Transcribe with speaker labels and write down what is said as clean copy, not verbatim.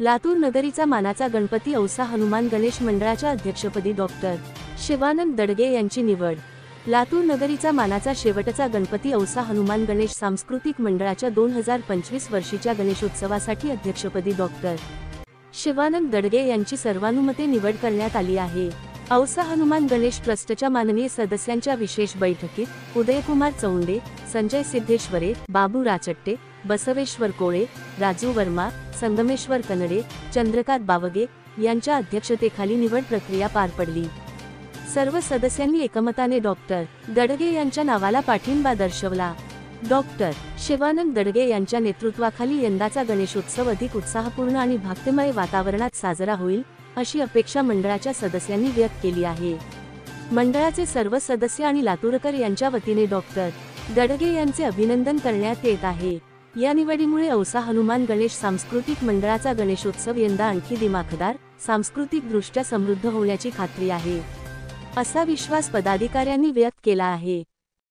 Speaker 1: लातूर नगरीचा मानाचा गणपती औसा हनुमान गणेश मंडळाच्या अध्यक्षपदी डॉक्टर शिवानंद दडगे यांची निवड। लातूर नगरीचा मानाचा शेवटचा गणपती औसा हनुमान गणेश सांस्कृतिक मंडळाच्या 2025 वर्षीच्या गणेशोत्सवासाठी अध्यक्षपदी डॉक्टर शिवानंद दडगे यांची सर्वानुमते निवड करण्यात आली आहे। औसा हनुमान गणेश ट्रस्टच्या माननीय सदस्यांच्या विशेष बैठकीत उदयकुमार चौंडे, संजय सिद्धेश्वरे, बाबू राचट्टे, बसवेश्वर कोळे, राजू वर्मा, संगमेश्वर कनडे, चंद्रकांत बावगे यांच्या अध्यक्षतेखाली निवड प्रक्रिया पार पडली। सर्व सदस्यांनी एकमताने डॉक्टर दडगे यांच्या नावाला पाठिंबा दर्शवला। डॉक्टर शिवानंद दडगे यांच्या नेतृत्वाखाली यंदाचा गणेशोत्सव अधिक उत्साहपूर्ण आणि भक्तिमय वातावरणात साजरा होईल अशी अपेक्षा मंडळाच्या सदस्यांनी व्यक्त केली आहे। मंडळाचे सर्व सदस्य आणि लातूरकर यांच्या वतीने डॉक्टर दडगे यांचे अभिनंदन करण्यात येत आहे। या निवडीमुळे औसा हनुमान गणेश सांस्कृतिक मंडळाचा गणेशोत्सव यंदा आणखी दिमाखदार, सांस्कृतिक दृष्ट्या समृद्ध होण्याची खात्री आहे, असा विश्वास पदाधिकाऱ्यांनी व्यक्त केला आहे।